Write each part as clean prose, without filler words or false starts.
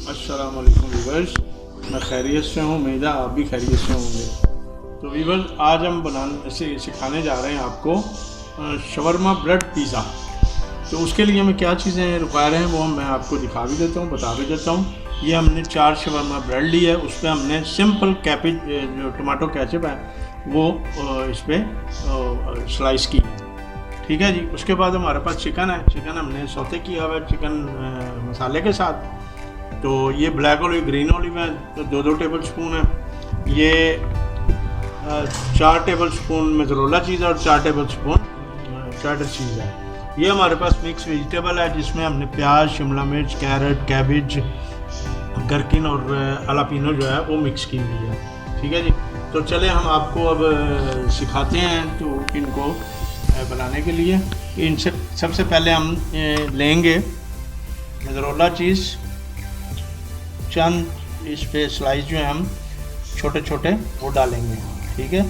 अस्सलाम वालेकुम व्यूअर्स, मैं खैरियत से हूँ। उम्मीद है आप भी खैरियत से होंगे। तो व्यूअर्स, आज हम सिखाने जा रहे हैं आपको शवरमा ब्रेड पिज़्ज़ा। तो उसके लिए हमें क्या चीज़ें रिक्वायर हैं वो मैं आपको दिखा भी देता हूँ, बता भी देता हूँ। ये हमने 4 शवरमा ब्रेड ली है, उस पर हमने सिंपल कैपेज जो टमाटो केचप है वो इस पर स्लाइस की है, ठीक है जी। उसके बाद हमारे पास चिकन है, चिकन हमने सौते किया हुआ है चिकन मसाले के साथ। तो ये ब्लैक ऑलिव ग्रीन ऑलिव है, तो 2-2 टेबल स्पून है। ये 4 टेबल स्पून मोज़रेला चीज़ और 4 टेबल स्पून चेडर चीज़ है। ये हमारे पास मिक्स वेजिटेबल है, जिसमें हमने प्याज, शिमला मिर्च, कैरेट, कैबेज, गरकिन और अलापिनो जो है वो मिक्स की हुई है, ठीक है जी। तो चले हम आपको अब सिखाते हैं तो इनको बनाने के लिए। इनसे सबसे पहले हम लेंगे मोज़रेला चीज़, चंद इस पे स्लाइस जो है हम छोटे छोटे वो डालेंगे, ठीक है।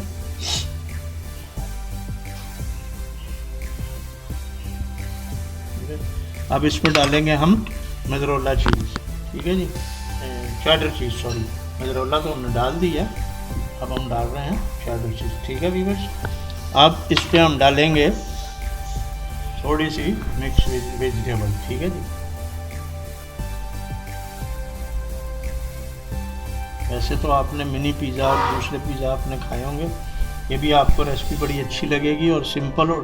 अब इसमें डालेंगे हम मोज़रेला चीज़, ठीक है जी, चेडर चीज़, सॉरी मोज़रेला तो हमने डाल दी है, अब हम डाल रहे हैं चेडर चीज़, ठीक है व्यूअर्स। अब इस पे हम डालेंगे थोड़ी सी मिक्स वेजिटेबल, ठीक है जी। वैसे तो आपने मिनी पिज़्ज़ा और दूसरे पिज़्ज़ा आपने खाए होंगे, ये भी आपको रेसिपी बड़ी अच्छी लगेगी और सिंपल और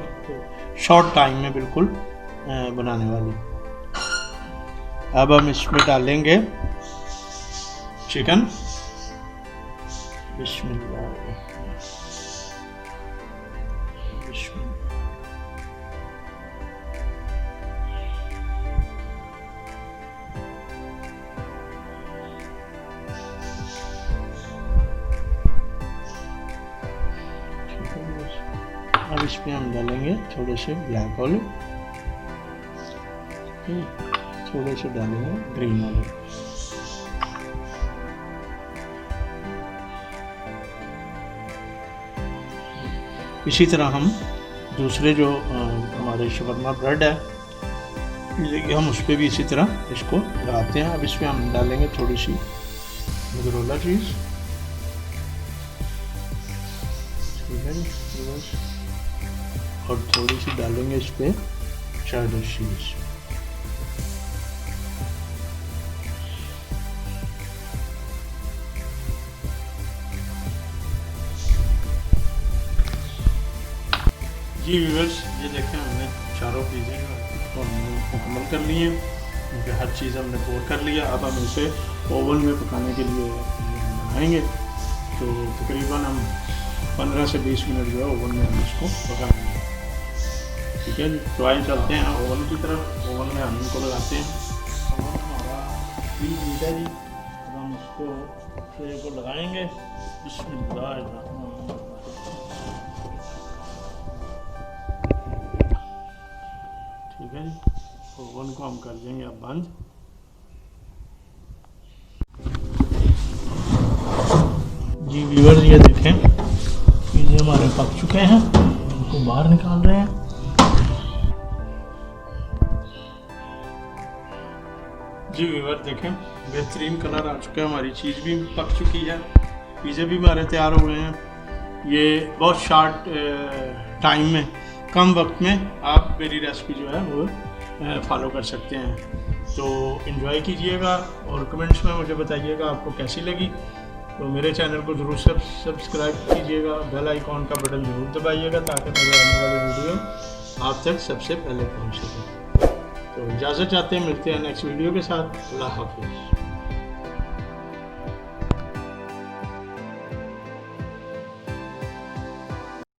शॉर्ट टाइम में बिल्कुल बनाने वाली। अब हम इसमें डालेंगे चिकन, बिस्मिल्लाह बिस्मिल्लाह। अब इस पे हम डालेंगे थोड़े से ब्लैक ऑलिव, थोड़े से डालेंगे ग्रीन ऑलिव। इसी तरह हम दूसरे जो हमारे शवरमा ब्रेड है हम उस पर भी इसी तरह इसको लगाते हैं। अब इस पर हम डालेंगे थोड़ी सी मोज़रेला चीज़, ठीक है जी, और थोड़ी सी डालेंगे इस पे चेडर चीज़। जी व्यूअर्स, ये देखें हमने चारों पिज़्ज़े को हमने मुकम्मल कर लिए हैं, उनके हर चीज़ हमने पोर कर लिया। अब हम इसे ओवन में पकाने के लिए बनाएंगे। तो तकरीबन हम 15 से 20 मिनट जो है ओवन में हम इसको पकाएंगे, ठीक है जी। तो आइए चलते हैं ओवन की तरफ। ओवन में हम इनको लगाते हैं। ओवन हमारा 20 मिनट है जी। अब हम इसको ट्रे को लगाएंगे। बिस्मिल्लाह, ठीक है जी। ओवन को हम कर देंगे अब बंद। जी व्यूअर्स, ये देखें ये हमारे पक चुके हैं, इनको बाहर निकाल रहे हैं। जी व्यूअर्स, देखें बेहतरीन कलर आ चुका है, हमारी चीज़ भी पक चुकी है, पिज़्ज़े भी हमारे तैयार हो गए हैं। ये बहुत शॉर्ट टाइम में, कम वक्त में आप मेरी रेसिपी जो है वो फॉलो कर सकते हैं। तो एंजॉय कीजिएगा और कमेंट्स में मुझे बताइएगा आपको कैसी लगी। तो मेरे चैनल को ज़रूर सब्सक्राइब कीजिएगा, बेल आइकॉन का बटन ज़रूर दबाइएगा ताकि मेरे आने वाली वीडियो आप तक सबसे पहले पहुंच सके। तो इजाज़त चाहते हैं, मिलते हैं नेक्स्ट वीडियो के साथ। अल्लाह हाफिज़।